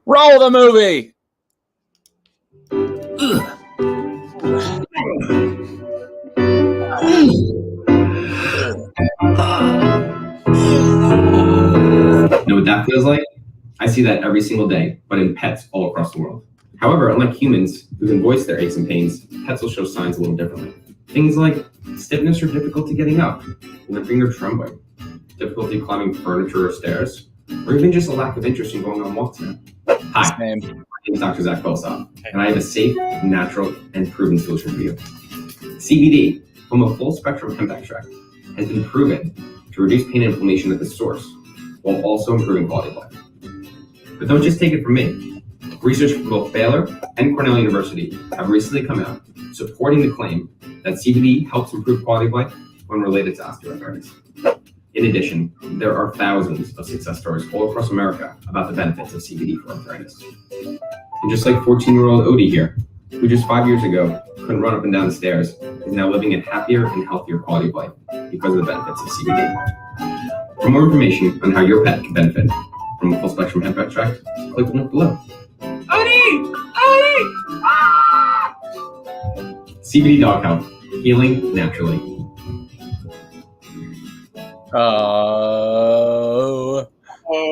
Roll the movie. Know what that feels like? I see that every single day, but in pets all across the world. However, unlike humans who can voice their aches and pains, pets will show signs a little differently. Things like stiffness or difficulty getting up, limping or trembling, difficulty climbing furniture or stairs, or even just a lack of interest in going on walks now. Hi, my name is Dr. Zach Bosoff, and I have a safe, natural, and proven solution for you. CBD, from a full spectrum hemp extract, has been proven to reduce pain and inflammation at the source, while also improving quality of life. But don't just take it from me. Research from both Baylor and Cornell University have recently come out supporting the claim that CBD helps improve quality of life when related to osteoarthritis. In addition, there are thousands of success stories all across America about the benefits of CBD for arthritis. And just like 14-year-old Odie here, who just 5 years ago couldn't run up and down the stairs, is now living a happier and healthier quality of life because of the benefits of CBD. For more information on how your pet can benefit from a full spectrum hemp extract, click the link below. Odie! Odie! Ah! CBD Dog Health, healing naturally.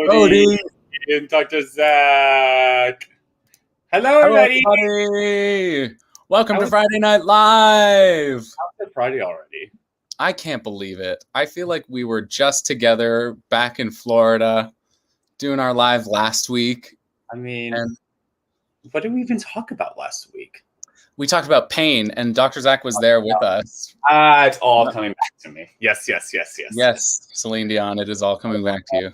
Odie and Dr. Zach. Hello, everybody. Welcome to Friday Night Live. How's Friday already? I can't believe it. I feel like we were just together back in Florida doing our live last week. I mean, what did we even talk about last week? We talked about pain, and Dr. Zach was there with us. It's all coming back to me. Yes. Yes, Celine Dion, it is all coming back to you.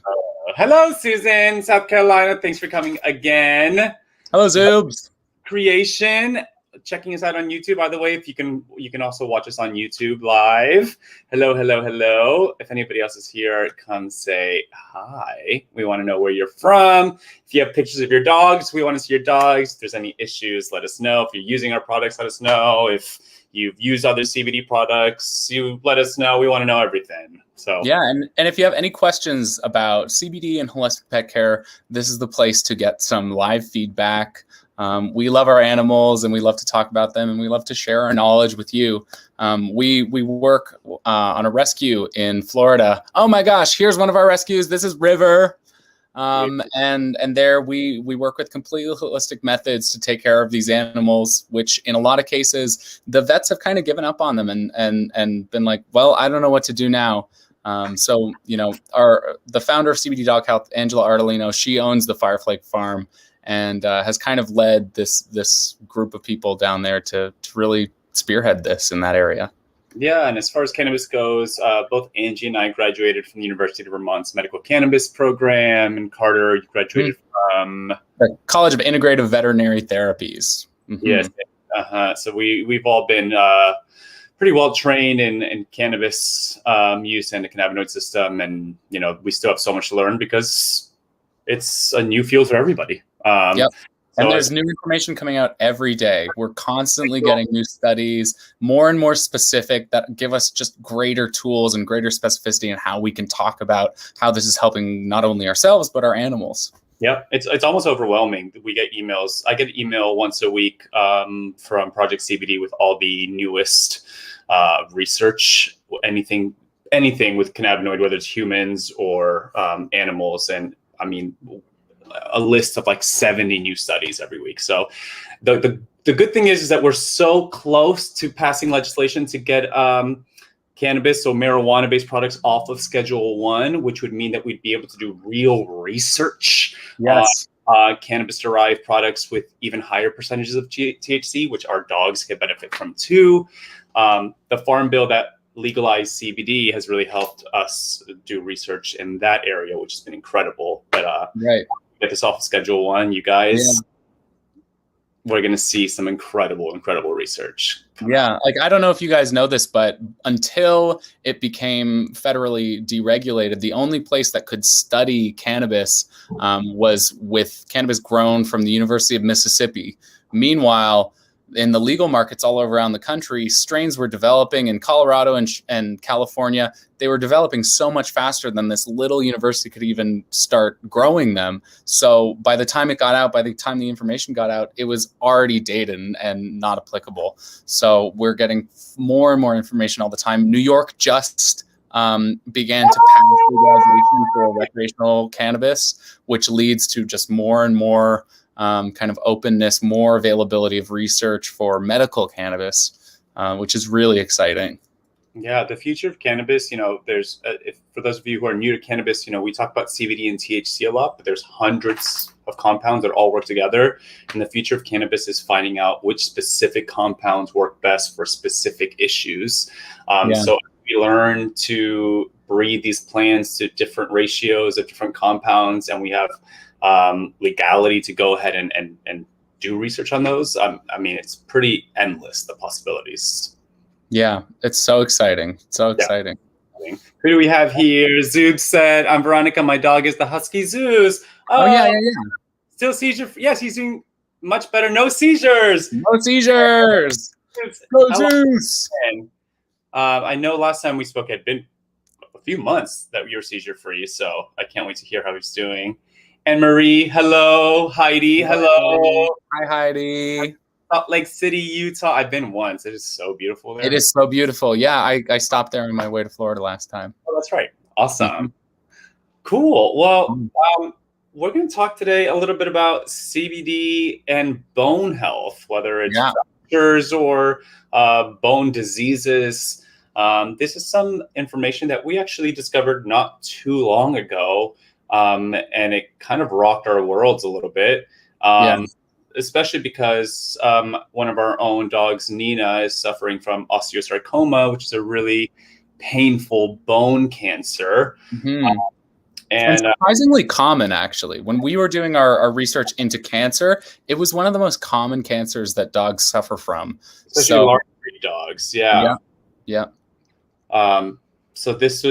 Hello, Susan, South Carolina. Thanks for coming again. Hello, Zoobs. Creation. Checking us out on YouTube, by the way. If you can also watch us on YouTube live. Hello. If anybody else is here, come say hi. We want to know where you're from. If you have pictures of your dogs, we want to see your dogs. If there's any issues, let us know. If you're using our products, let us know. If you've used other CBD products, you let us know. We want to know everything. So yeah, and if you have any questions about CBD and holistic pet care, this is the place to get some live feedback. We love our animals and we love to talk about them and we love to share our knowledge with you. We work on a rescue in Florida. Oh my gosh, here's one of our rescues. This is River. And there we work with completely holistic methods to take care of these animals, which in a lot of cases, the vets have kind of given up on them and been like, well, I don't know what to do now. So, the founder of CBD Dog Health, Angela Artolino, she owns the Firefly Farm and has kind of led this group of people down there to really spearhead this in that area. Yeah, and as far as cannabis goes, both Angie and I graduated from the University of Vermont's medical cannabis program, and Carter graduated from the College of Integrative Veterinary Therapies. Mm-hmm. Yes. So we've all been pretty well trained in cannabis use and the cannabinoid system, and we still have so much to learn because it's a new field for everybody. Yep. And there's new information coming out every day. We're constantly getting new studies, more and more specific, that give us just greater tools and greater specificity in how we can talk about how this is helping not only ourselves, but our animals. Yeah, it's almost overwhelming. We get emails. I get an email once a week from Project CBD with all the newest research, anything with cannabinoid, whether it's humans or animals. And I mean, a list of like 70 new studies every week. So the good thing is that we're so close to passing legislation to get cannabis, so marijuana-based products, off of Schedule 1, which would mean that we'd be able to do real research on cannabis-derived products with even higher percentages of THC, which our dogs can benefit from too. The Farm Bill that legalized CBD has really helped us do research in that area, which has been incredible. But get this off of Schedule 1, you guys, we're going to see some incredible research. Yeah, like I don't know if you guys know this, but until it became federally deregulated, the only place that could study cannabis was with cannabis grown from the University of Mississippi. Meanwhile, in the legal markets all around the country, strains were developing in Colorado and California. They were developing so much faster than this little university could even start growing them. So by the time it got out, by the time the information got out, it was already dated and not applicable. So we're getting more and more information all the time. New York just began to pass legalization for recreational cannabis, which leads to just more and more kind of openness, more availability of research for medical cannabis, which is really exciting. Yeah, the future of cannabis, there's, for those of you who are new to cannabis, we talk about CBD and THC a lot, but there's hundreds of compounds that all work together. And the future of cannabis is finding out which specific compounds work best for specific issues. So we learn to breed these plants to different ratios of different compounds, and we have legality to go ahead and do research on those. I mean, it's pretty endless, the possibilities. Yeah, it's so exciting. So exciting. Who do we have here? Zoob said, I'm Veronica. My dog is the Husky Zeus. Oh, yeah. Still seizure. Yes, he's doing much better. No seizures. No seizures. Go Zeus. I know last time we spoke had been a few months that you were seizure free, so I can't wait to hear how he's doing. And Marie, hello. Heidi, hello. Hi, Heidi. Salt Lake City, Utah. I've been once. It is so beautiful there. It is so beautiful. Yeah, I stopped there on my way to Florida last time. Oh, that's right. Awesome. Cool. Well, we're going to talk today a little bit about CBD and bone health, whether it's fractures or bone diseases. This is some information that we actually discovered not too long ago, and it kind of rocked our worlds a little bit. Especially because one of our own dogs, Nina, is suffering from osteosarcoma, which is a really painful bone cancer. And surprisingly common, actually. When we were doing our research into cancer, it was one of the most common cancers that dogs suffer from. Especially large breed dogs. Yeah. So this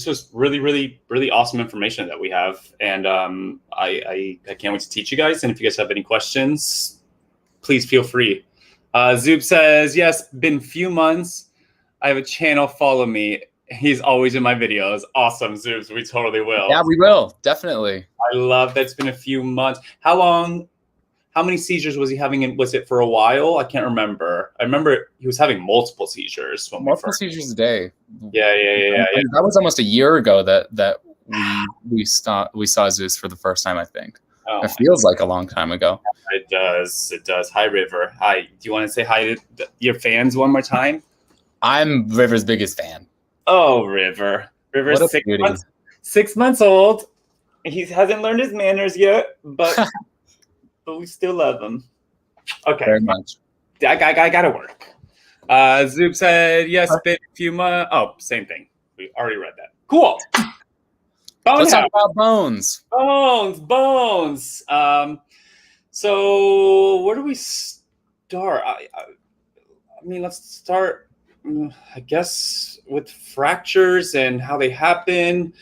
was really, really, really awesome information that we have. And I can't wait to teach you guys. And if you guys have any questions, please feel free. Zoob says, yes, been few months. I have a channel, follow me. He's always in my videos. Awesome, Zoobs, we totally will. Yeah, we will, definitely. I love that it's been a few months. How many seizures was he having? Was it for a while? I can't remember. I remember he was having multiple seizures. Multiple seizures a day. Yeah. That was almost a year ago that we saw Zeus for the first time, I think. Oh, it feels like a long time ago. It does. Hi, River. Hi. Do you want to say hi to your fans one more time? I'm River's biggest fan. Oh, River. River's 6 months old. He hasn't learned his manners yet, but... but we still love them. Okay. Very much. I gotta work. Zoob said, yes, been a few months. Oh, same thing. We already read that. Cool. Let's talk about bones. Bones. So where do we start? I mean, let's start, I guess, with fractures and how they happen.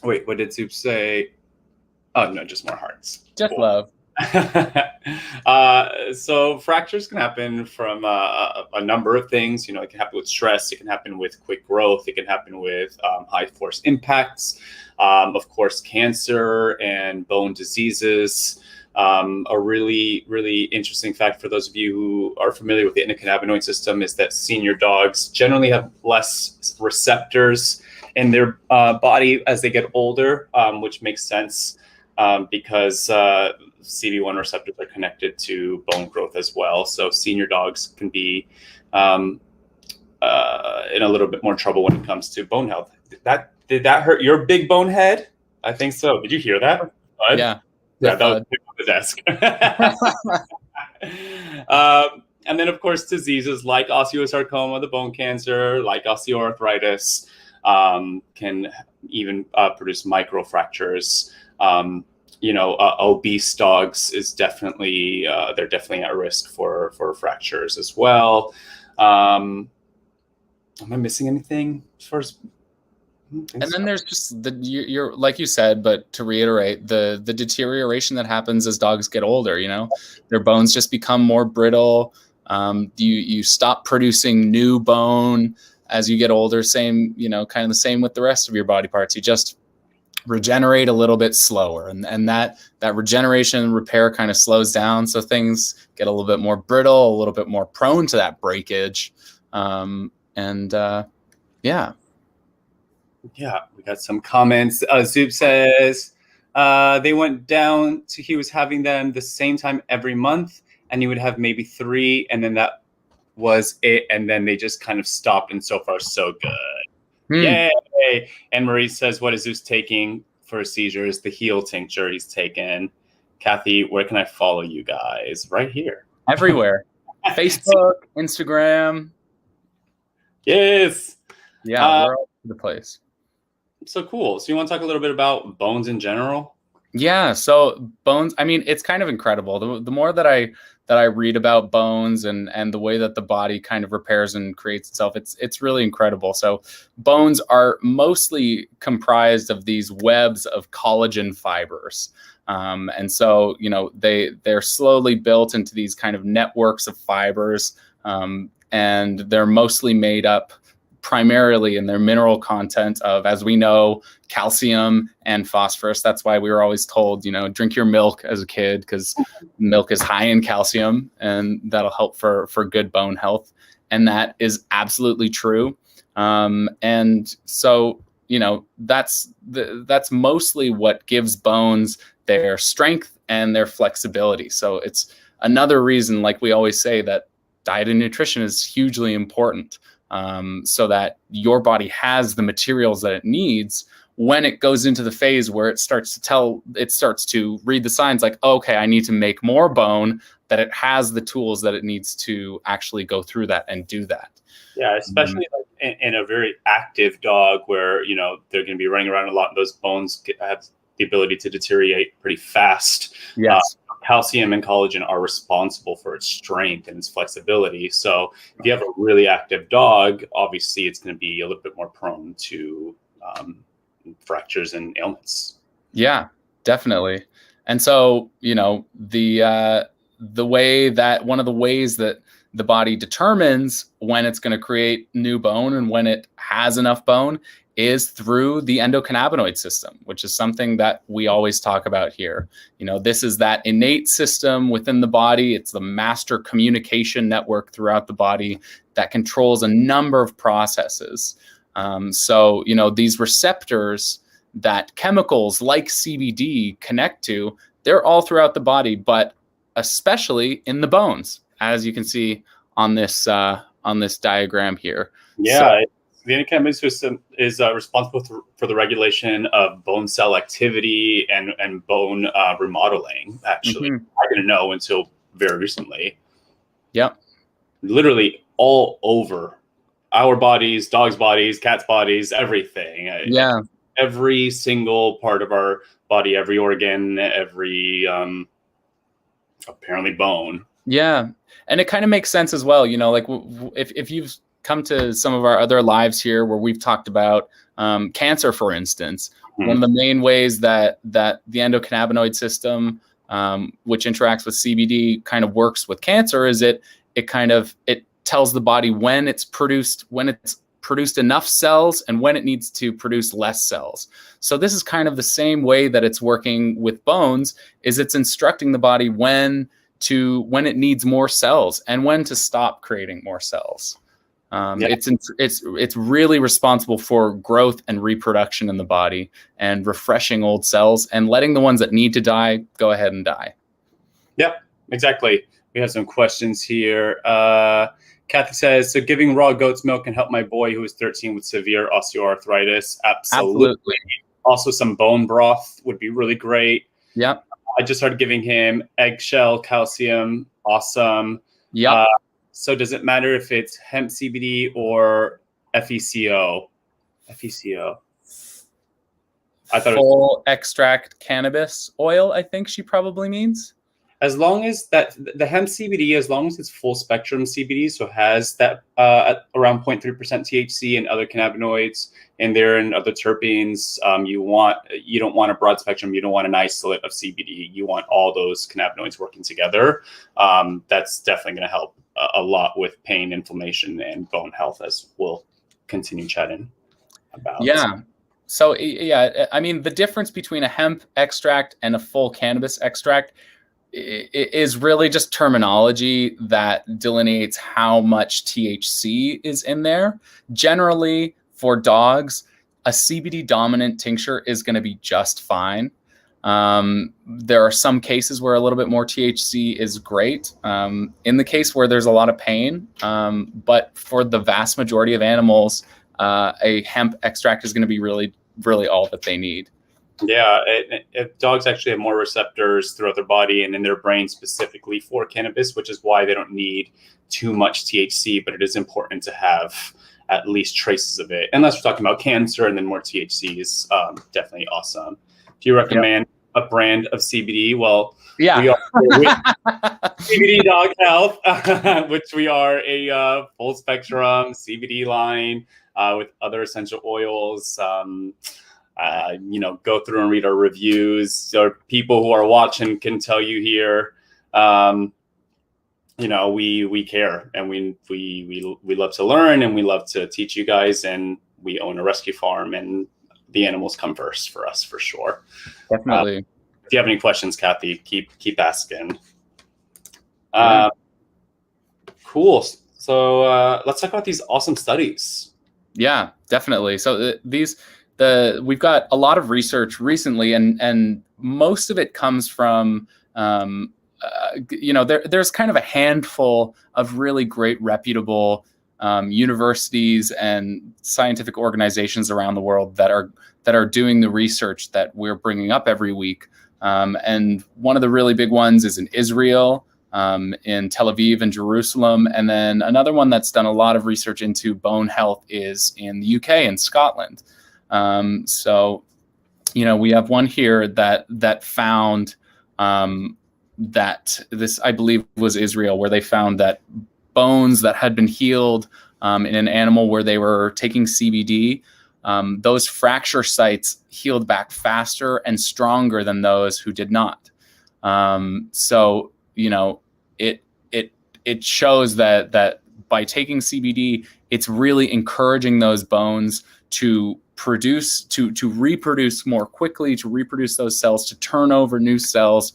Wait, what did Zoob say? Oh, no, just more hearts. Just love. So fractures can happen from a number of things. It can happen with stress. It can happen with quick growth. It can happen with high force impacts. Of course, cancer and bone diseases. A really, really interesting fact for those of you who are familiar with the endocannabinoid system is that senior dogs generally have less receptors in their body as they get older, which makes sense. Because CB1 receptors are connected to bone growth as well. So senior dogs can be in a little bit more trouble when it comes to bone health. Did that hurt your big bone head? I think so. Did you hear that? Bud? Yeah. That was on the desk. And then, of course, diseases like osteosarcoma, the bone cancer, like osteoarthritis, can even produce microfractures. Obese dogs is definitely they're definitely at risk for fractures as well. Am I missing anything as far as And then there's just you're like you said, but to reiterate, the deterioration that happens as dogs get older. Their bones just become more brittle. You stop producing new bone as you get older. Same, kind of the same with the rest of your body parts. You just regenerate a little bit slower, and that regeneration and repair kind of slows down, so things get a little bit more brittle, a little bit more prone to that breakage. Yeah, we got some comments. Zub says they went down to he was having them the same time every month, and he would have maybe 3, and then that was it, and then they just kind of stopped, and so far so good. Yay! And Marie says, what is Zeus taking for seizures? The heel tincture he's taken. Kathy, where can I follow you guys? Right here. Everywhere. Facebook, Instagram. Yes. Yeah, we're all over the place. So cool. So you want to talk a little bit about bones in general? Yeah. So bones, I mean, it's kind of incredible. The more that I read about bones and the way that the body kind of repairs and creates itself, it's really incredible. So bones are mostly comprised of these webs of collagen fibers. And so, they're slowly built into these kind of networks of fibers. And they're mostly made up primarily in their mineral content of, as we know, calcium and phosphorus. That's why we were always told, drink your milk as a kid, because milk is high in calcium and that'll help for good bone health. And that is absolutely true. And so, that's mostly what gives bones their strength and their flexibility. So it's another reason, like we always say, that diet and nutrition is hugely important. So that your body has the materials that it needs when it goes into the phase where it starts to read the signs like, oh, okay, I need to make more bone, that it has the tools that it needs to actually go through that and do that. Yeah, especially in a very active dog where, they're going to be running around a lot. Those bones have the ability to deteriorate pretty fast. Yes. Calcium and collagen are responsible for its strength and its flexibility. So if you have a really active dog, obviously it's going to be a little bit more prone to fractures and ailments. Yeah, definitely. And so, the way that one of the ways that the body determines when it's going to create new bone and when it has enough bone is through the endocannabinoid system, which is something that we always talk about here. This is that innate system within the body. It's the master communication network throughout the body that controls a number of processes. So, these receptors that chemicals like CBD connect to, they're all throughout the body, but especially in the bones, as you can see on this diagram here. Yeah. The endocannabinoid system is responsible for the regulation of bone cell activity and bone remodeling, actually. I didn't know until very recently. Yep. Literally all over our bodies, dogs' bodies, cats' bodies, everything. Yeah. Every single part of our body, every organ, every apparently bone. Yeah. And it kind of makes sense as well. Like if you've come to some of our other lives here where we've talked about cancer, for instance, one of the main ways that the endocannabinoid system, which interacts with CBD, kind of works with cancer is it tells the body when it's produced enough cells and when it needs to produce less cells. So this is kind of the same way that it's working with bones, is it's instructing the body when it needs more cells and when to stop creating more cells. It's really responsible for growth and reproduction in the body and refreshing old cells and letting the ones that need to die go ahead and die. Yep, exactly. We have some questions here. Kathy says, so giving raw goat's milk can help my boy who is 13 with severe osteoarthritis. Absolutely. Also, some bone broth would be really great. Yep. I just started giving him eggshell calcium. Awesome. Yep. So does it matter if it's hemp CBD or FECO? FECO. I thought full extract cannabis oil, I think she probably means. As long as the hemp CBD, as long as it's full spectrum CBD, so has that at around 0.3% THC and other cannabinoids in there and other terpenes, you don't want a broad spectrum. You don't want an isolate of CBD. You want all those cannabinoids working together. That's definitely going to help a lot with pain, inflammation, and bone health, as we'll continue chatting about. Yeah. So yeah, I mean, the difference between a hemp extract and a full cannabis extract is really just terminology that delineates how much THC is in there. Generally, for dogs, a CBD dominant tincture is going to be just fine. There are some cases where a little bit more THC is great. In the case where there's a lot of pain, but for the vast majority of animals, a hemp extract is going to be really, really all that they need. Yeah, if dogs actually have more receptors throughout their body and in their brain specifically for cannabis, which is why they don't need too much THC, but it is important to have at least traces of it. Unless we're talking about cancer, and then more THC is definitely awesome. Do you recommend a brand of CBD? Well, yeah, we are with CBD Dog Health, which we are a full spectrum CBD line with other essential oils. Go through and read our reviews. Or people who are watching can tell you here, we care, and we love to learn, and we love to teach you guys, and we own a rescue farm, and the animals come first for us, for sure. Definitely. If you have any questions, Kathy, keep asking. Cool. So let's talk about these awesome studies. Yeah, definitely. So we've got a lot of research recently, and most of it comes from, there's kind of a handful of really great reputable universities and scientific organizations around the world that are doing the research that we're bringing up every week. And one of the really big ones is in Israel, in Tel Aviv and Jerusalem. And then another one that's done a lot of research into bone health is in the UK and Scotland. So, we have one here that found that this, I believe, was Israel, where they found that bones that had been healed in an animal where they were taking CBD, those fracture sites healed back faster and stronger than those who did not. So, it shows that by taking CBD, it's really encouraging those bones to reproduce more quickly, to reproduce those cells, to turn over new cells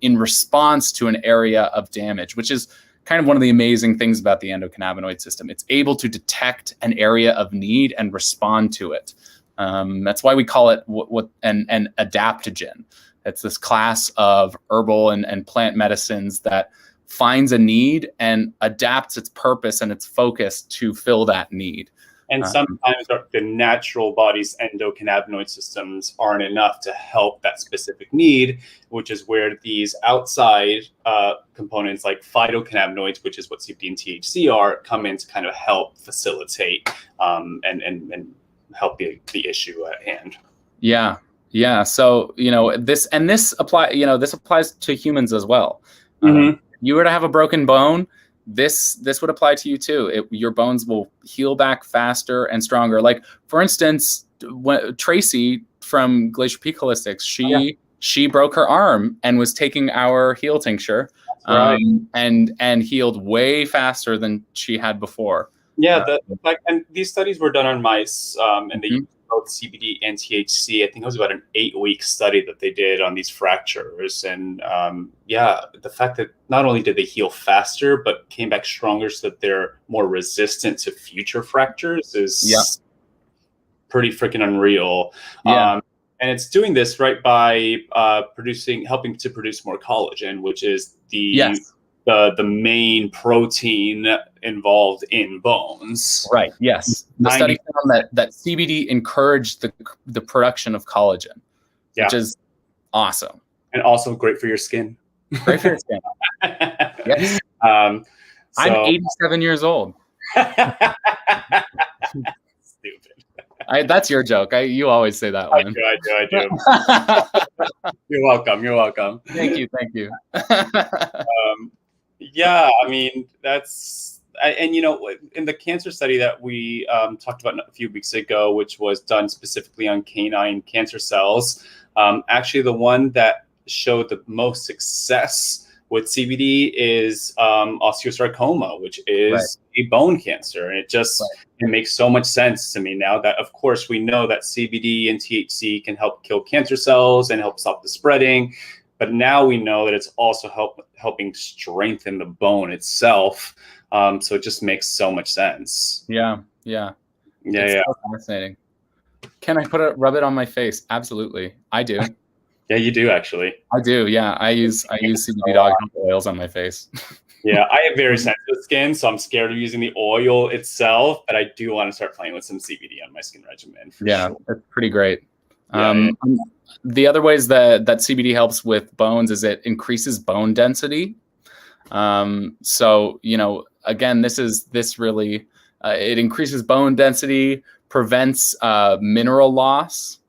in response to an area of damage, which is kind of one of the amazing things about the endocannabinoid system. It's able to detect an area of need and respond to it. That's why we call it an adaptogen. It's this class of herbal and plant medicines that finds a need and adapts its purpose and its focus to fill that need. And sometimes the natural body's endocannabinoid systems aren't enough to help that specific need, which is where these outside components like phytocannabinoids, which is what CBD and THC are, come in to kind of help facilitate and help the issue at hand. Yeah. Yeah. So, this applies to humans as well. Mm-hmm. You were to have a broken bone, this would apply to you too. Your bones will heal back faster and stronger. Like, for instance, Tracy from Glacier Peak Holistics, she broke her arm and was taking our heal tincture, and healed way faster than she had before. Yeah, and these studies were done on mice, and they used both CBD and THC. I think it was about an 8-week study that they did on these fractures. And the fact that not only did they heal faster, but came back stronger so that they're more resistant to future fractures is pretty freaking unreal. Yeah. And it's doing this by helping to produce more collagen, which is the main protein involved in bones. Right. Yes. The study found that CBD encouraged the production of collagen, which is awesome. And also great for your skin. Great for your skin. Yes. I'm 87 years old. Stupid. That's your joke. You always say that one. I do. You're welcome. You're welcome. Thank you. Thank you. Yeah, I mean, and in the cancer study that we talked about a few weeks ago, which was done specifically on canine cancer cells, actually the one that showed the most success with CBD is osteosarcoma, which is a bone cancer. And it makes so much sense to me now that, of course, we know that CBD and THC can help kill cancer cells and help stop the spreading. But now we know that it's also helping strengthen the bone itself. So it just makes so much sense. Yeah. It's so fascinating. Can I rub it on my face? Absolutely. I do. Yeah, you do actually. I do. Yeah. I use CBD dog oils on my face. Yeah, I have very sensitive skin, so I'm scared of using the oil itself, but I do want to start playing with some CBD on my skin regimen. Sure. That's pretty great. Yeah. The other ways that CBD helps with bones is it increases bone density. So, again, this really, it increases bone density, prevents mineral loss,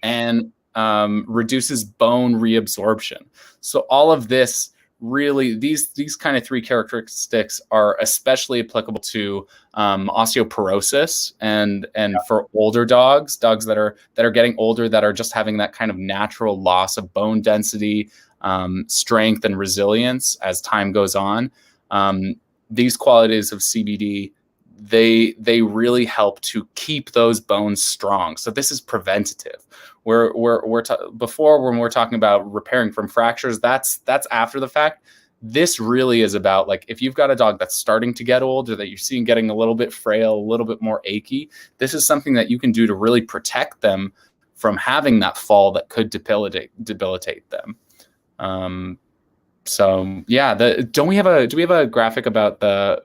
and reduces bone reabsorption. So all of this really, these kind of three characteristics are especially applicable to osteoporosis and for older dogs that are getting older, that are just having that kind of natural loss of bone density, strength, and resilience as time goes on. These qualities of CBD, they really help to keep those bones strong. So this is preventative. Before, when we're talking about repairing from fractures, that's after the fact. This really is about, like, if you've got a dog that's starting to get old, or that you're seeing getting a little bit frail, a little bit more achy, this is something that you can do to really protect them from having that fall that could debilitate them. So yeah, do we have a graphic about the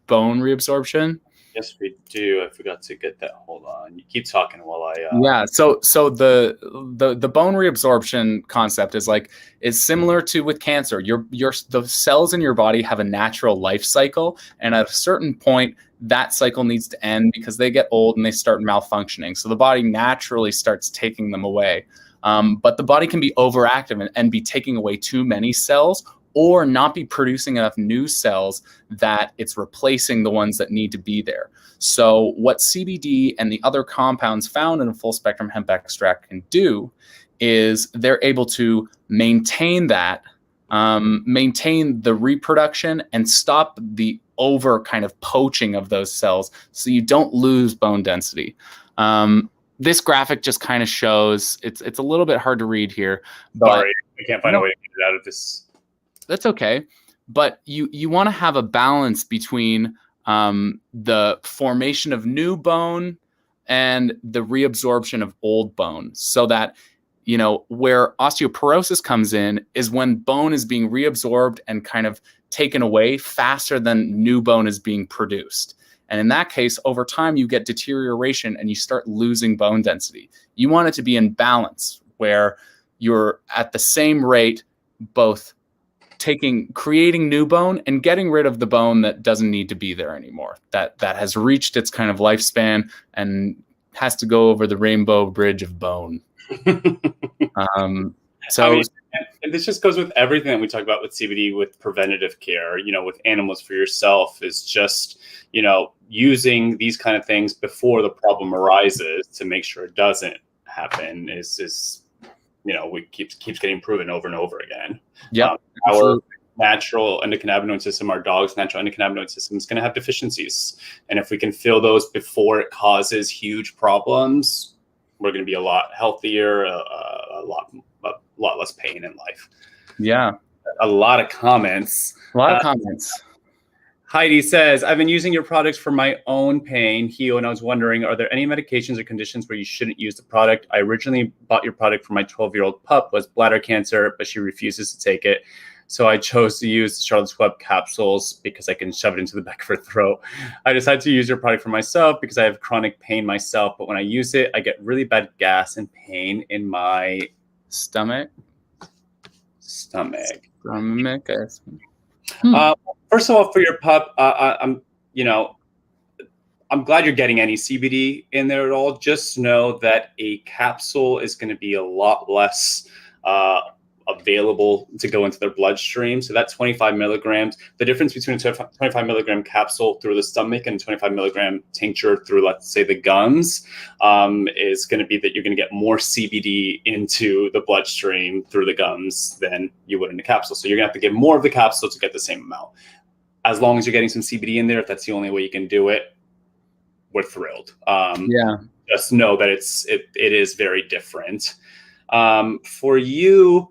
bone reabsorption? Yes, we do. I forgot to get that. Hold on. You keep talking while I. Yeah. So the bone reabsorption concept is similar to with cancer. The cells in your body have a natural life cycle, and at a certain point, that cycle needs to end because they get old and they start malfunctioning. So the body naturally starts taking them away. But the body can be overactive and be taking away too many cells, or not be producing enough new cells that it's replacing the ones that need to be there. So what CBD and the other compounds found in a full spectrum hemp extract can do is they're able to maintain that, maintain the reproduction, and stop the over kind of poaching of those cells, so you don't lose bone density. This graphic just kind of shows, it's a little bit hard to read here. Sorry, I can't find a way to get it out of this. That's okay. But you want to have a balance between the formation of new bone and the reabsorption of old bone, so that, where osteoporosis comes in is when bone is being reabsorbed and kind of taken away faster than new bone is being produced. And in that case, over time, you get deterioration and you start losing bone density. You want it to be in balance, where you're at the same rate, both creating new bone and getting rid of the bone that doesn't need to be there anymore, that has reached its kind of lifespan and has to go over the rainbow bridge of bone. And this just goes with everything that we talk about with CBD, with preventative care, with animals, for yourself, is just, using these kind of things before the problem arises to make sure it doesn't happen is we keeps getting proven over and over again. Yeah. Our natural endocannabinoid system, our dog's natural endocannabinoid system, is going to have deficiencies. And if we can fill those before it causes huge problems, we're going to be a lot healthier, a lot less pain in life. Yeah. A lot of comments. Heidi says, I've been using your products for my own pain, Heo, and I was wondering, are there any medications or conditions where you shouldn't use the product? I originally bought your product for my 12-year-old pup with bladder cancer, but she refuses to take it. So I chose to use the Charlotte's Web capsules because I can shove it into the back of her throat. I decided to use your product for myself because I have chronic pain myself, but when I use it, I get really bad gas and pain in my stomach. First of all, for your pup, I'm glad you're getting any CBD in there at all. Just know that a capsule is going to be a lot less available to go into their bloodstream. So that 25 milligrams, the difference between a 25 milligram capsule through the stomach and 25 milligram tincture through, let's say, the gums, is going to be that you're going to get more CBD into the bloodstream through the gums than you would in a capsule. So you're going to have to give more of the capsule to get the same amount. As long as you're getting some CBD in there, if that's the only way you can do it, we're thrilled. Just know that it is very different. For you,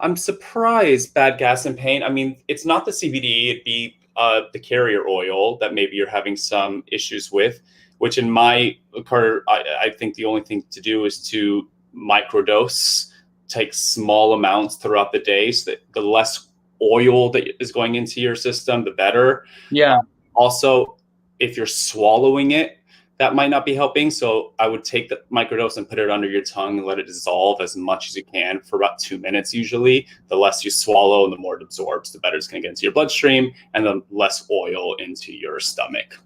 I'm surprised, bad gas and pain. I mean, it's not the CBD, it'd be the carrier oil that maybe you're having some issues with, which in my part, I think the only thing to do is to microdose, take small amounts throughout the day, so that the less oil that is going into your system, the better. Yeah. Also, if you're swallowing it, that might not be helping. So I would take the microdose and put it under your tongue and let it dissolve as much as you can for about 2 minutes. Usually, the less you swallow and the more it absorbs, the better it's going to get into your bloodstream and the less oil into your stomach.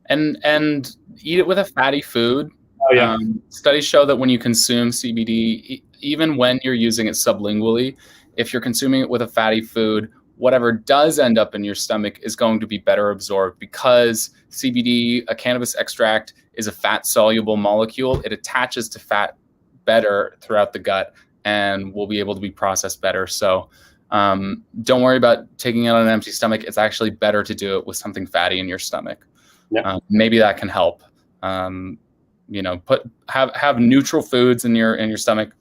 And eat it with a fatty food. Oh, yeah. Studies show that when you consume CBD, even when you're using it sublingually, if you're consuming it with a fatty food, whatever does end up in your stomach is going to be better absorbed, because CBD, a cannabis extract, is a fat-soluble molecule. It attaches to fat better throughout the gut and will be able to be processed better. So don't worry about taking it on an empty stomach. It's actually better to do it with something fatty in your stomach. Yep. Maybe that can help. You know, have neutral foods in your stomach.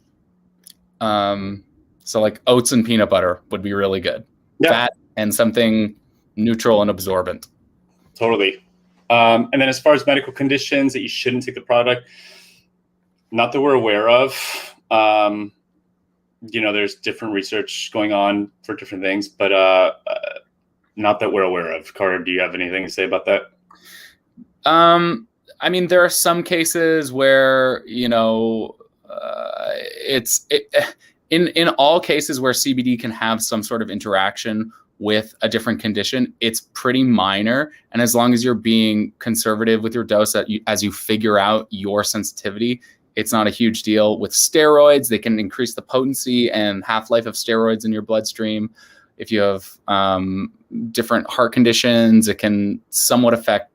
So like oats and peanut butter would be really good. Yeah. Fat and something neutral and absorbent. Totally. And then as far as medical conditions that you shouldn't take the product, not that we're aware of. You know, there's different research going on for different things, but not that we're aware of. Carter, do you have anything to say about that? I mean, there are some cases where, you know, in all cases where CBD can have some sort of interaction with a different condition, it's pretty minor. And as long as you're being conservative with your dose as you figure out your sensitivity, it's not a huge deal. With steroids, they can increase the potency and half-life of steroids in your bloodstream. If you have different heart conditions, it can somewhat affect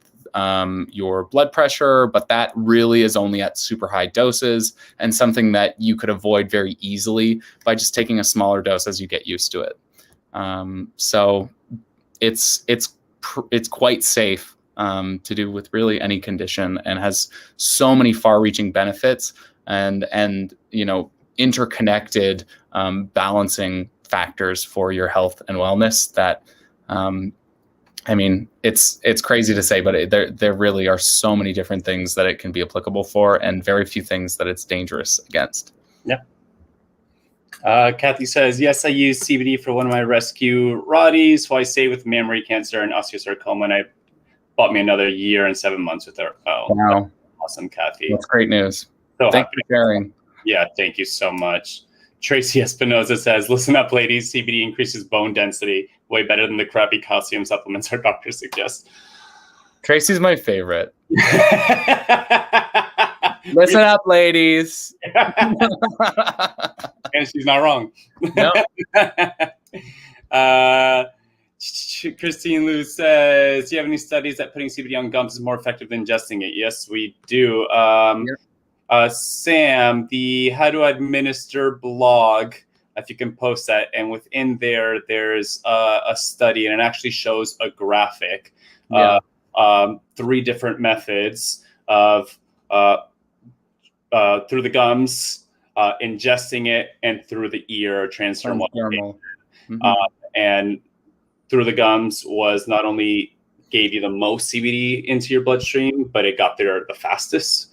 your blood pressure, but that really is only at super high doses and something that you could avoid very easily by just taking a smaller dose as you get used to it. So it's quite safe to do with really any condition, and has so many far-reaching benefits and you know, interconnected balancing factors for your health and wellness that I mean, it's crazy to say, but there really are so many different things that it can be applicable for, and very few things that it's dangerous against. Yeah. Kathy says, yes, I use CBD for one of my rescue Roddies who I saved with mammary cancer and osteosarcoma, and I bought me another year and 7 months with her. Oh, wow. Awesome, Kathy. That's great news. So thank you for sharing. Yeah, thank you so much. Tracy Espinoza says, listen up, ladies. CBD increases bone density. Way better than the crappy calcium supplements our doctors suggest. Tracy's my favorite. Listen up, ladies. And she's not wrong. No. Christine Liu says, do you have any studies that putting CBD on gums is more effective than ingesting it? Yes, we do. Sam, the How to Administer blog, if you can post that, and within there's a study, and it actually shows a graphic, 3 different methods of through the gums, ingesting it, and through the ear, transdermal. And through the gums was not only gave you the most CBD into your bloodstream, but it got there the fastest.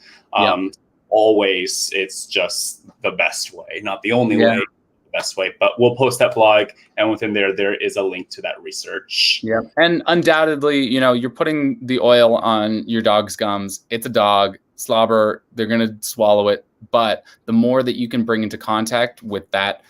Always, it's just the best way, not the only way, the best way. But we'll post that blog, and within there is a link to that research. Yeah, and undoubtedly, you know, you're putting the oil on your dog's gums. It's a dog, slobber, they're gonna swallow it. But the more that you can bring into contact with that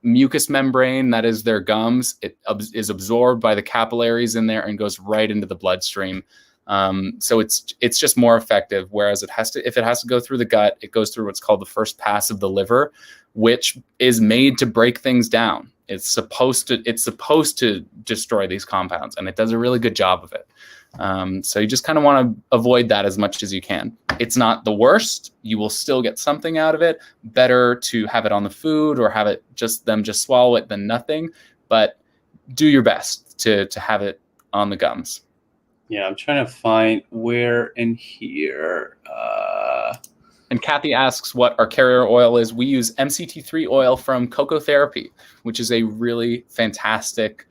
mucous membrane that is their gums, it is absorbed by the capillaries in there and goes right into the bloodstream. So it's just more effective. Whereas if it has to go through the gut, it goes through what's called the first pass of the liver, which is made to break things down. It's supposed to destroy these compounds, and it does a really good job of it. So you just kind of want to avoid that as much as you can. It's not the worst. You will still get something out of it. Better to have it on the food or have it just swallow it than nothing. But do your best to have it on the gums. Yeah, I'm trying to find where in here. And Kathy asks what our carrier oil is. We use MCT3 oil from Cocoa Therapy, which is a really fantastic,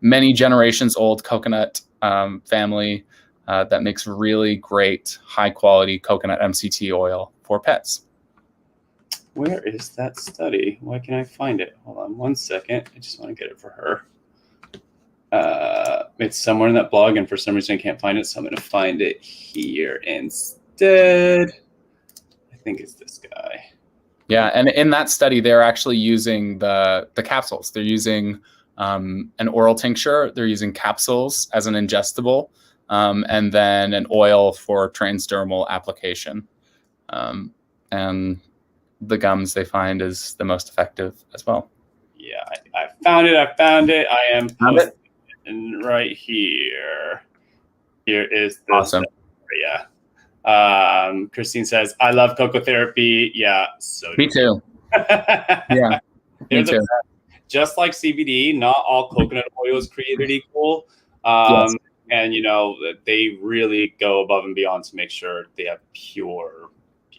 many generations old coconut family that makes really great, high quality coconut MCT oil for pets. Where is that study? Why can't I find it? Hold on 1 second. I just want to get it for her. It's somewhere in that blog, and for some reason I can't find it, so I'm going to find it here instead. I think it's this guy. Yeah, and in that study, they're actually using the capsules. They're using an oral tincture. They're using capsules as an ingestible, and then an oil for transdermal application. And the gums they find is the most effective as well. Yeah, I found it. I am posting it right here. Here is the awesome. Yeah. Christine says, I love Cocoa Therapy. Yeah, so me too. Yeah, me too. Just like CBD, not all coconut oil is created equal. Yes. And, they really go above and beyond to make sure they have pure,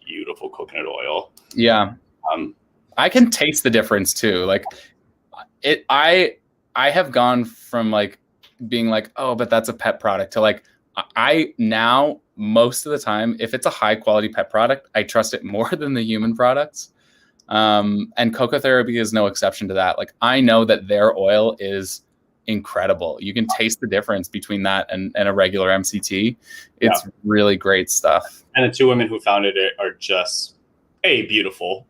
beautiful coconut oil. Yeah. I can taste the difference too. Like I have gone from like being like, oh, but that's a pet product, to like, I now most of the time, if it's a high quality pet product, I trust it more than the human products. And Cocoa Therapy is no exception to that. Like, I know that their oil is incredible. You can taste the difference between that and a regular MCT. It's really great stuff. And the two women who founded it are just beautiful.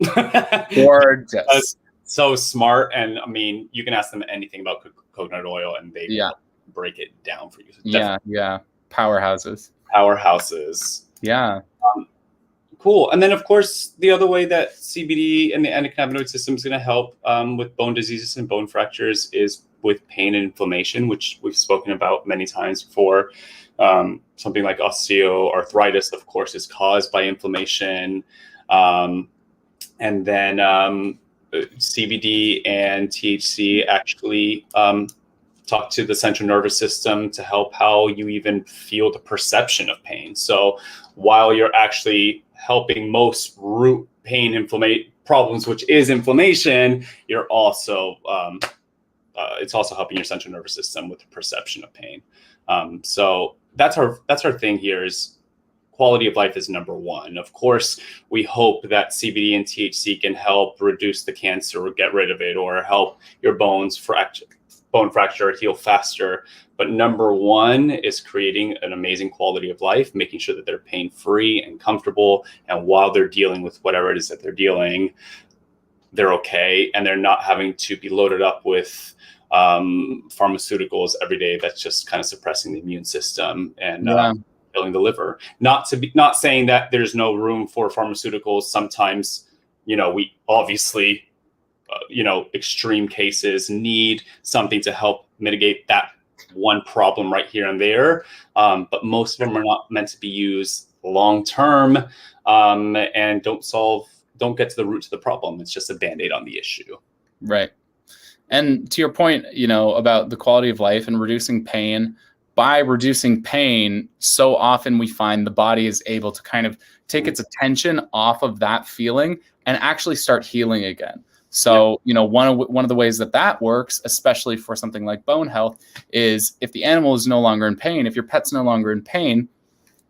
Gorgeous. So smart. And I mean, you can ask them anything about coconut oil and they break it down for you. So yeah. Powerhouses. Yeah. Cool. And then, of course, the other way that CBD and the endocannabinoid system is going to help with bone diseases and bone fractures is with pain and inflammation, which we've spoken about many times before. Something like osteoarthritis, of course, is caused by inflammation. And then CBD and THC actually talk to the central nervous system to help how you even feel the perception of pain. So while you're actually helping most root pain problems, which is inflammation, you're also it's also helping your central nervous system with the perception of pain. So that's our thing here is quality of life is number one. Of course, we hope that CBD and THC can help reduce the cancer or get rid of it or help your bone fracture heal faster. But number one is creating an amazing quality of life, making sure that they're pain-free and comfortable. And while they're dealing with whatever it is that they're dealing, they're okay. And they're not having to be loaded up with pharmaceuticals every day. That's just kind of suppressing the immune system and killing the liver. Not saying that there's no room for pharmaceuticals. Sometimes, we obviously, extreme cases need something to help mitigate that one problem right here and there. But most of them are not meant to be used long term and don't get to the root of the problem. It's just a Band-Aid on the issue. Right. And to your point, about the quality of life and reducing pain, by reducing pain, so often we find the body is able to kind of take its attention off of that feeling and actually start healing again. So, one of the ways that works, especially for something like bone health, is if the animal is no longer in pain, if your pet's no longer in pain,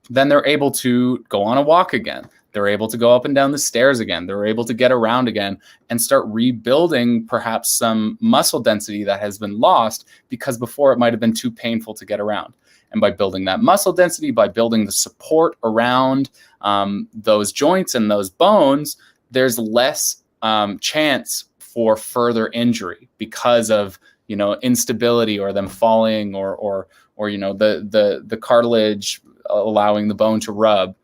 then they're able to go on a walk again. They're able to go up and down the stairs again. They're able to get around again and start rebuilding perhaps some muscle density that has been lost because before it might have been too painful to get around. And by building that muscle density, by building the support around those joints and those bones, there's less chance for further injury because of instability or them falling or or the cartilage allowing the bone to rub.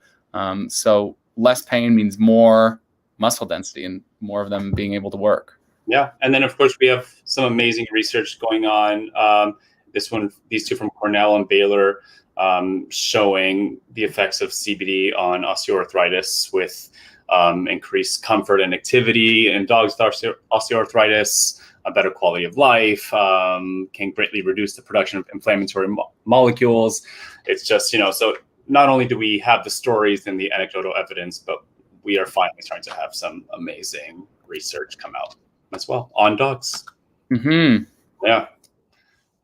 So less pain means more muscle density and more of them being able to work. Yeah, and then of course we have some amazing research going on. These two from Cornell and Baylor, showing the effects of CBD on osteoarthritis with increased comfort and activity in dogs with osteoarthritis, a better quality of life, can greatly reduce the production of inflammatory molecules. It's just, so not only do we have the stories and the anecdotal evidence, but we are finally starting to have some amazing research come out as well on dogs. Mm-hmm. Yeah.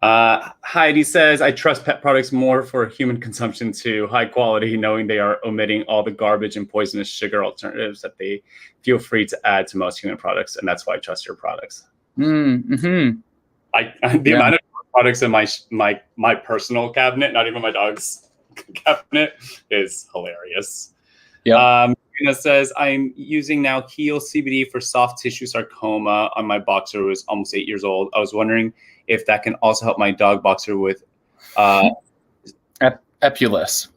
Heidi says, I trust pet products more for human consumption too. High quality, knowing they are omitting all the garbage and poisonous sugar alternatives that they feel free to add to most human products. And that's why I trust your products. Mm-hmm. The amount of products in my personal cabinet, not even my dog's cabinet, is hilarious. Yeah. It says, I'm using now Heal CBD for soft tissue sarcoma on my boxer who is almost 8 years old. I was wondering if that can also help my dog boxer with Epulus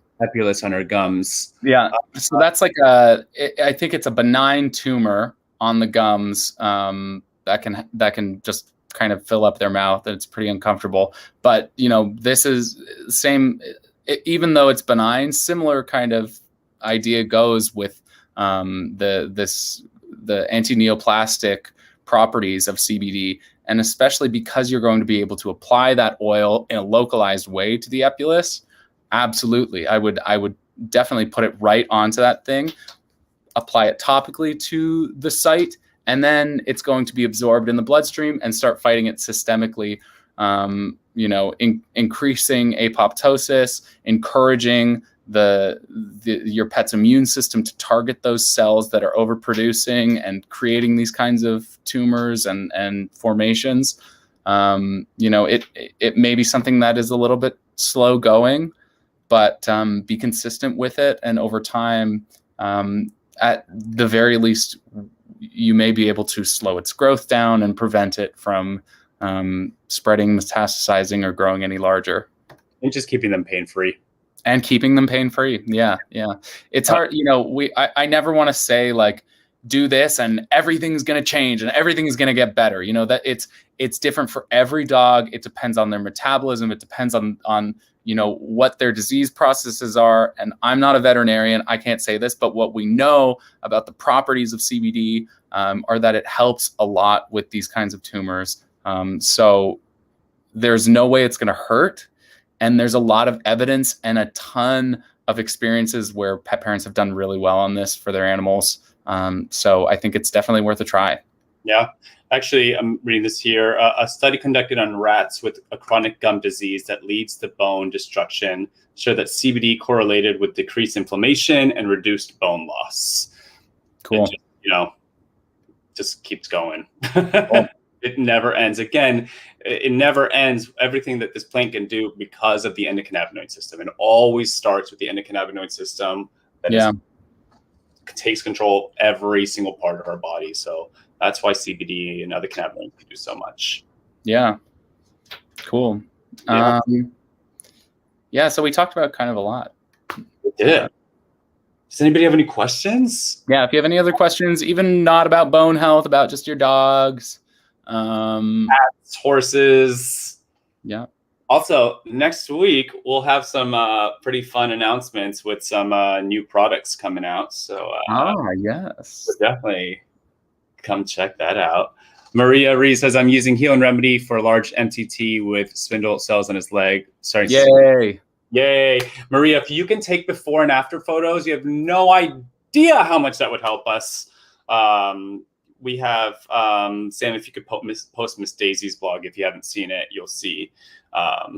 on her gums. Yeah. So that's like I think it's a benign tumor on the gums that can just kind of fill up their mouth, and it's pretty uncomfortable. But this is same, even though it's benign, similar kind of idea goes with the anti-neoplastic properties of CBD, and especially because you're going to be able to apply that oil in a localized way to the epulus. Absolutely, I would definitely put it right onto that thing, apply it topically to the site, and then it's going to be absorbed in the bloodstream and start fighting it systemically. Increasing apoptosis, encouraging your pet's immune system to target those cells that are overproducing and creating these kinds of tumors and formations. It may be something that is a little bit slow going, but be consistent with it, and over time, at the very least, you may be able to slow its growth down and prevent it from spreading, metastasizing, or growing any larger. And just keeping them pain-free. And keeping them pain-free. Yeah. It's hard. I never want to say like, do this and everything's going to change and everything's going to get better. That it's different for every dog. It depends on their metabolism. It depends on what their disease processes are. And I'm not a veterinarian. I can't say this, but what we know about the properties of CBD are that it helps a lot with these kinds of tumors. So there's no way it's going to hurt. And there's a lot of evidence and a ton of experiences where pet parents have done really well on this for their animals. So I think it's definitely worth a try. Yeah. Actually, I'm reading this here. A study conducted on rats with a chronic gum disease that leads to bone destruction showed that CBD correlated with decreased inflammation and reduced bone loss. Cool. Just keeps going. Cool. It never ends. Again, it never ends. Everything that this plant can do because of the endocannabinoid system. It always starts with the endocannabinoid system that takes control of every single part of our body. So that's why CBD and other cannabinoids can do so much. Yeah. Cool. Yeah. So we talked about kind of a lot. We did. Does anybody have any questions? Yeah. If you have any other questions, even not about bone health, about just your dogs, cats, horses. Yeah. Also, next week we'll have some pretty fun announcements with some new products coming out. So yes, definitely come check that out. Maria Reed says, I'm using Heal and Remedy for a large MTT with spindle cells on his leg. Yay. Maria, if you can take before and after photos, you have no idea how much that would help us. We have, Sam, if you could post Miss Daisy's blog. If you haven't seen it, you'll see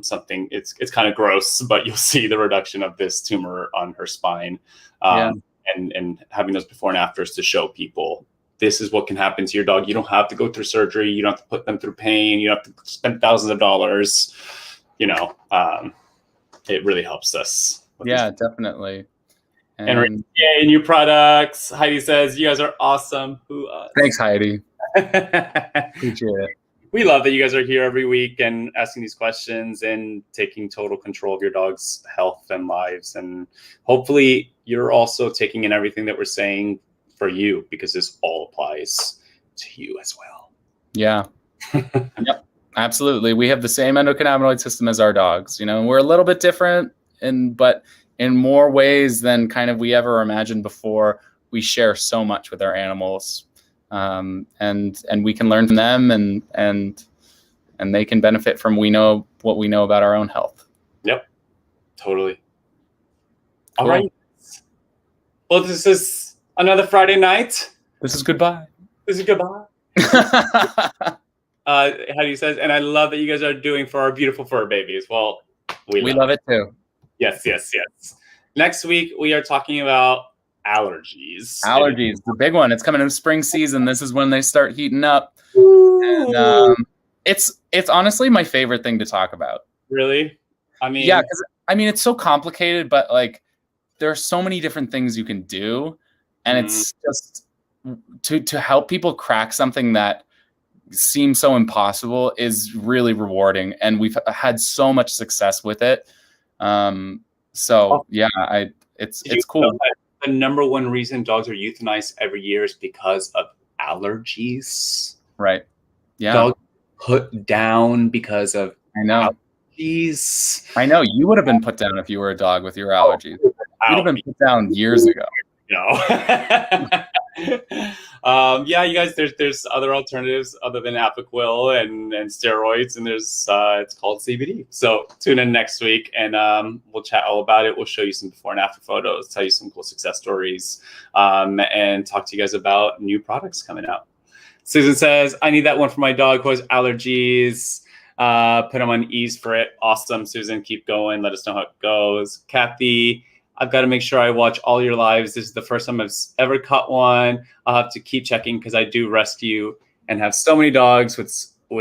something. It's kind of gross, but you'll see the reduction of this tumor on her spine, and having those before and afters to show people this is what can happen to your dog. You don't have to go through surgery. You don't have to put them through pain. You don't have to spend thousands of dollars. It really helps us. Yeah, definitely. And yay, new products. Heidi says, you guys are awesome. Thanks, Heidi. Appreciate it. we love that you guys are here every week and asking these questions and taking total control of your dog's health and lives. And hopefully you're also taking in everything that we're saying for you, because this all applies to you as well. Yeah. Yep. Absolutely. We have the same endocannabinoid system as our dogs, and we're a little bit different, but in more ways than kind of we ever imagined before. We share so much with our animals, and we can learn from them, and they can benefit from what we know about our own health. Yep, totally. Cool. All right. Well, this is another Friday night. This is goodbye. This is goodbye. Hattie says, and I love that you guys are doing for our beautiful fur babies. Well, we love it too. Yes. Next week, we are talking about allergies. Allergies, the big one. It's coming in spring season. This is when they start heating up. And it's honestly my favorite thing to talk about. Really? I mean, yeah, because it's so complicated, but like there are so many different things you can do, and it's just to help people crack something that seems so impossible is really rewarding, and we've had so much success with it. It's cool. The number one reason dogs are euthanized every year is because of allergies. Right. Yeah. Dogs put down because of allergies. I know. You would have been put down if you were a dog with your allergies. You'd have been put down years ago. Yeah, you guys, there's other alternatives other than Apoquil and steroids, and there's it's called CBD. So tune in next week, and we'll chat all about it. We'll show you some before and after photos, tell you some cool success stories, and talk to you guys about new products coming out. Susan says, I need that one for my dog who has allergies. Put him on ease for it. Awesome, Susan. Keep going. Let us know how it goes. Kathy, I've got to make sure I watch all your lives. This is the first time I've ever caught one. I'll have to keep checking because I do rescue and have so many dogs with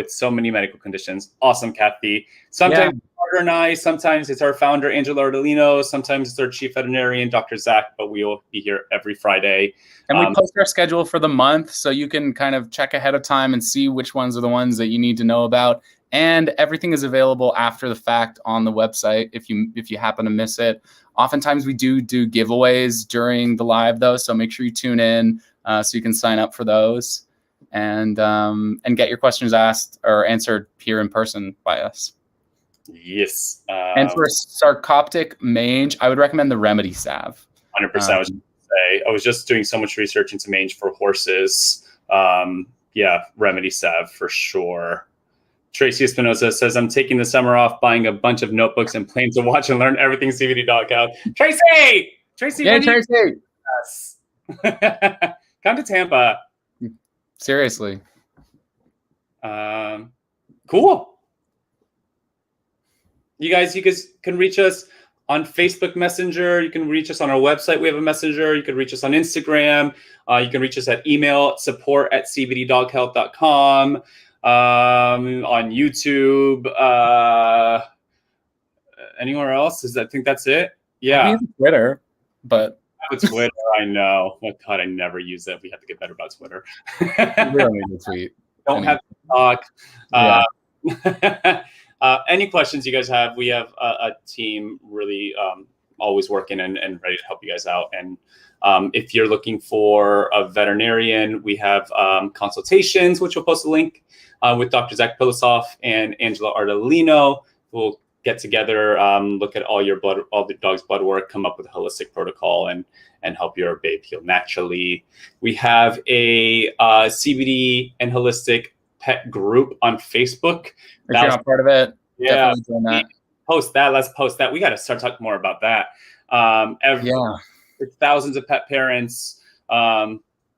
so many medical conditions. Awesome, Kathy. Sometimes it's Carter and I. Sometimes it's our founder, Angela Ardolino. Sometimes it's our chief veterinarian, Dr. Zach. But we will be here every Friday. And we post our schedule for the month, so you can kind of check ahead of time and see which ones are the ones that you need to know about. And everything is available after the fact on the website if you happen to miss it. Oftentimes we do giveaways during the live, though, so make sure you tune in so you can sign up for those and get your questions asked or answered here in person by us. Yes. And for sarcoptic mange, I would recommend the Remedy Salve. 100%. I was just doing so much research into mange for horses. Remedy Salve for sure. Tracy Espinosa says, I'm taking the summer off buying a bunch of notebooks and plan to watch and learn everything CBD dog out. Tracy! Yeah, Tracy! Yes. Come to Tampa. Seriously. Cool. You guys can reach us on Facebook Messenger. You can reach us on our website. We have a messenger. You can reach us on Instagram. You can reach us at email support@cbddoghealth.com. On YouTube, anywhere else? I think that's it. Yeah. Twitter, but Twitter, I know. Oh God, I never use that. We have to get better about Twitter. Really need to tweet. Don't have to talk. Any questions you guys have? We have a team really always working and ready to help you guys out. And if you're looking for a veterinarian, we have consultations, which we'll post a link with Dr. Zach Pilosoff and Angela Ardolino. We'll get together, look at all the dog's blood work, come up with a holistic protocol, and help your babe heal naturally. We have a CBD and holistic pet group on Facebook. If you're not part of it, definitely doing that. Let's post that. We got to start talking more about that. Thousands of pet parents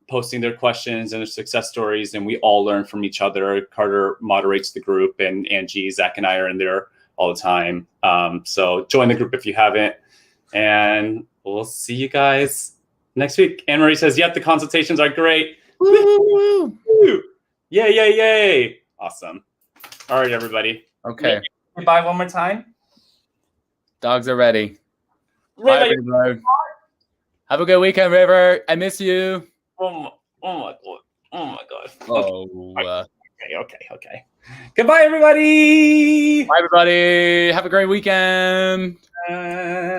posting their questions and their success stories, and we all learn from each other. Carter moderates the group, and Angie, Zach, and I are in there all the time. So join the group if you haven't, and we'll see you guys next week. Anne Marie says, "Yep, the consultations are great." Woo! Yay! Awesome. All right, everybody. Okay. Goodbye one more time. Dogs are ready. Bye, River. Have a good weekend, River. I miss you. Oh my god. Oh. Okay. Okay. Goodbye, everybody. Bye, everybody. Have a great weekend.